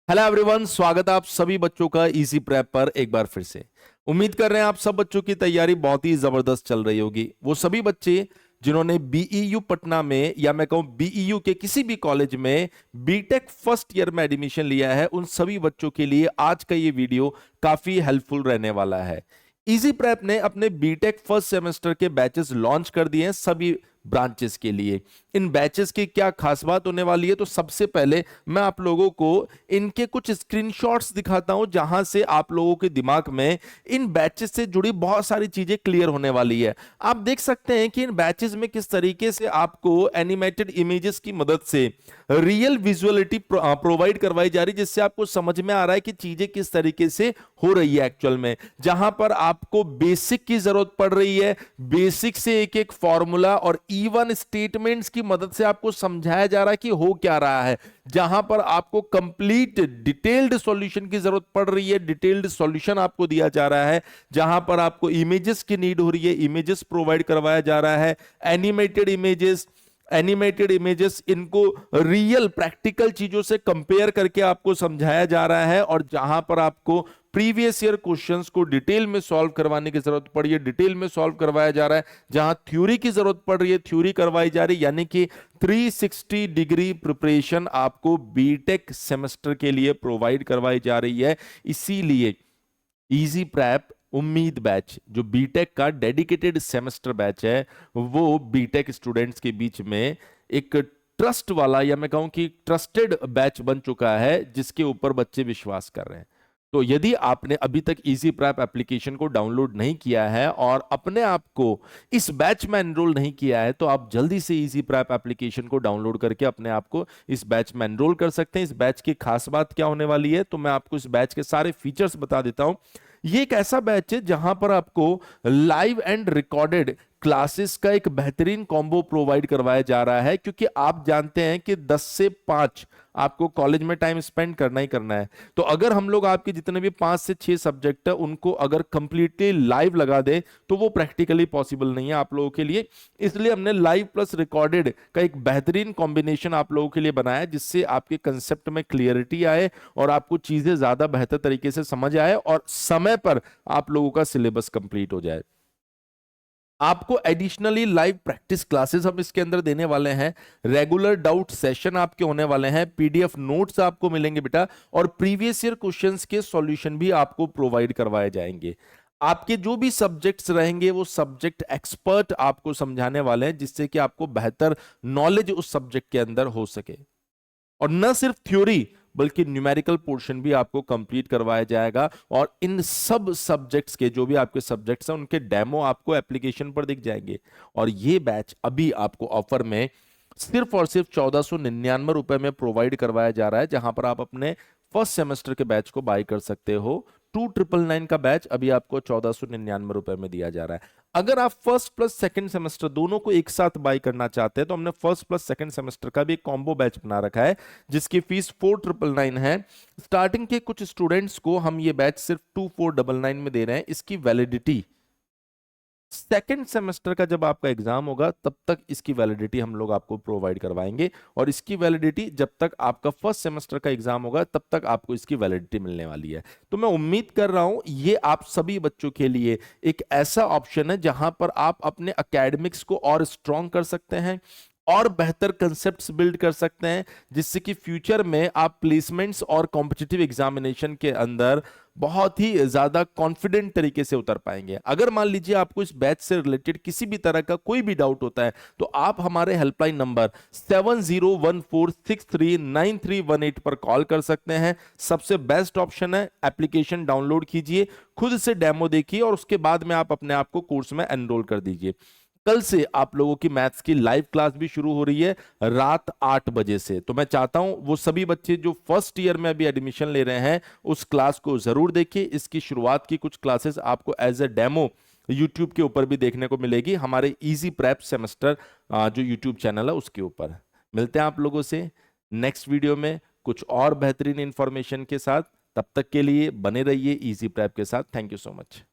Hello everyone, स्वागत है आप सभी बच्चों का इजी प्रेप पर एक बार फिर से। उम्मीद कर रहे हैं आप सब बच्चों की तैयारी बहुत ही जबरदस्त चल रही होगी। वो सभी बच्चे जिन्होंने बीईयू पटना में या मैं कहूं बीईयू के किसी भी कॉलेज में बीटेक फर्स्ट ईयर में एडमिशन लिया है, उन सभी बच्चों के लिए आज का ये वीडियो काफी हेल्पफुल रहने वाला है। इजी प्रेप ने अपने बीटेक फर्स्ट सेमेस्टर के बैचेस लॉन्च कर दिए हैं सभी ब्रांचेस के लिए। इन बैचेस की क्या खास बात होने वाली है, तो सबसे पहले मैं आप लोगों को इनके कुछ स्क्रीनशॉट्स दिखाता हूं, जहां से आप लोगों के दिमाग में इन बैचेस से जुड़ी बहुत सारी चीजें क्लियर होने वाली है। आप देख सकते हैं कि इन बैचेस में किस तरीके से आपको एनिमेटेड इमेजेस की मदद से रियल विजुअलिटी प्रोवाइड करवाई जा रही है, जिससे आपको समझ में आ रहा है कि चीजें किस तरीके से हो रही है एक्चुअल में। जहां पर आपको बेसिक की जरूरत पड़ रही है, बेसिक से एक एक फॉर्मूला और इवन स्टेटमेंट्स की मदद से आपको समझाया जा रहा है कि हो क्या रहा है। जहां पर आपको कंप्लीट डिटेल्ड सॉल्यूशन की जरूरत पड़ रही है, डिटेल्ड सॉल्यूशन आपको दिया जा रहा है। जहां पर आपको इमेजेस की नीड हो रही है, इमेजेस प्रोवाइड करवाया जा रहा है। एनिमेटेड इमेजेस इनको रियल प्रैक्टिकल चीजों से कंपेयर करके आपको समझाया जा रहा है। और जहां पर आपको प्रीवियस ईयर क्वेश्चंस को डिटेल में सॉल्व करवाने की जरूरत पड़ी है, डिटेल में सॉल्व करवाया जा रहा है। जहां थ्योरी की जरूरत पड़ रही है, थ्योरी करवाई जा रही है। यानी कि 360 डिग्री प्रिपरेशन आपको बीटेक सेमेस्टर के लिए प्रोवाइड करवाई जा रही है। इसीलिए इजी प्रेप उम्मीद बैच, जो बीटेक का डेडिकेटेड सेमेस्टर बैच है, वो बीटेक स्टूडेंट्स के बीच में एक ट्रस्ट वाला या मैं कहूं कि ट्रस्टेड बैच बन चुका है, जिसके ऊपर बच्चे विश्वास कर रहे हैं। तो यदि आपने अभी तक इजी प्रेप एप्लीकेशन को डाउनलोड नहीं किया है और अपने आप को इस बैच में एनरोल नहीं किया है, तो आप जल्दी से इजी प्रेप एप्लीकेशन को डाउनलोड करके अपने आप को इस बैच में एनरोल कर सकते हैं। इस बैच की खास बात क्या होने वाली है, तो मैं आपको इस बैच के सारे फीचर्स बता देता हूं। ये एक ऐसा बैच है जहां पर आपको लाइव एंड रिकॉर्डेड क्लासेस का एक बेहतरीन कॉम्बो प्रोवाइड करवाया जा रहा है, क्योंकि आप जानते हैं कि 10 से 5 आपको कॉलेज में टाइम स्पेंड करना ही करना है। तो अगर हम लोग आपके जितने भी 5 से 6 सब्जेक्ट है उनको अगर कंप्लीटली लाइव लगा दे, तो वो प्रैक्टिकली पॉसिबल नहीं है आप लोगों के लिए। इसलिए हमने लाइव प्लस रिकॉर्डेड का एक बेहतरीन कॉम्बिनेशन आप लोगों के लिए बनाया, जिससे आपके कंसेप्ट में क्लियरिटी आए और आपको चीजें ज्यादा बेहतर तरीके से समझ आए और समय पर आप लोगों का सिलेबस कंप्लीट हो जाए। आपको एडिशनली लाइव प्रैक्टिस क्लासेस हम इसके अंदर देने वाले हैं। रेगुलर डाउट सेशन आपके होने वाले हैं। पीडीएफ नोट्स आपको मिलेंगे बेटा, और प्रीवियस ईयर क्वेश्चंस के सॉल्यूशन भी आपको प्रोवाइड करवाए जाएंगे। आपके जो भी सब्जेक्ट्स रहेंगे वो सब्जेक्ट एक्सपर्ट आपको समझाने वाले हैं, जिससे कि आपको बेहतर नॉलेज उस सब्जेक्ट के अंदर हो सके। और न सिर्फ थ्योरी बल्कि न्यूमेरिकल पोर्शन भी आपको कंप्लीट करवाया जाएगा। और इन सब सब्जेक्ट्स के जो भी आपके सब्जेक्ट्स हैं उनके डेमो आपको एप्लीकेशन पर दिख जाएंगे। और ये बैच अभी आपको ऑफर में सिर्फ और सिर्फ 1499 रुपए में प्रोवाइड करवाया जा रहा है, जहां पर आप अपने फर्स्ट सेमेस्टर के बैच को बाय कर सकते हो। 2999 का बैच अभी आपको 1499 रुपए में दिया जा रहा है। अगर आप फर्स्ट प्लस सेकंड सेमेस्टर दोनों को एक साथ बाय करना चाहते हैं, तो हमने फर्स्ट प्लस सेकंड सेमेस्टर का भी एक कॉम्बो बैच बना रखा है, जिसकी फीस 4999 है। स्टार्टिंग के कुछ स्टूडेंट्स को हम ये बैच सिर्फ 2499 में दे रहे हैं। इसकी वैलिडिटी सेकेंड सेमेस्टर का जब आपका एग्जाम होगा तब तक इसकी वैलिडिटी हम लोग आपको प्रोवाइड करवाएंगे, और इसकी वैलिडिटी जब तक आपका फर्स्ट सेमेस्टर का एग्जाम होगा तब तक आपको इसकी वैलिडिटी मिलने वाली है। तो मैं उम्मीद कर रहा हूं ये आप सभी बच्चों के लिए एक ऐसा ऑप्शन है जहां पर आप अपने एकेडमिक्स को और स्ट्रॉन्ग कर सकते हैं और बेहतर कंसेप्ट्स बिल्ड कर सकते हैं, जिससे कि फ्यूचर में आप प्लेसमेंट्स और कॉम्पिटिटिव एग्जामिनेशन के अंदर बहुत ही ज्यादा कॉन्फिडेंट तरीके से उतर पाएंगे। अगर मान लीजिए आपको इस बैच से रिलेटेड किसी भी तरह का कोई भी डाउट होता है, तो आप हमारे हेल्पलाइन नंबर 7014639318 पर कॉल कर सकते हैं। सबसे बेस्ट ऑप्शन है, एप्लीकेशन डाउनलोड कीजिए, खुद से डेमो देखिए और उसके बाद में आप अपने आप को कोर्स में एनरोल कर दीजिए। कल से आप लोगों की मैथ्स की लाइव क्लास भी शुरू हो रही है रात 8 बजे से। तो मैं चाहता हूं वो सभी बच्चे जो फर्स्ट ईयर में अभी एडमिशन ले रहे हैं उस क्लास को जरूर देखिए। इसकी शुरुआत की कुछ क्लासेस आपको एज ए डेमो यूट्यूब के ऊपर भी देखने को मिलेगी, हमारे इजी प्रेप सेमेस्टर जो यूट्यूब चैनल है उसके ऊपर। मिलते हैं आप लोगों से नेक्स्ट वीडियो में कुछ और बेहतरीन इंफॉर्मेशन के साथ। तब तक के लिए बने रहिए इजी प्रेप के साथ। Thank you so much.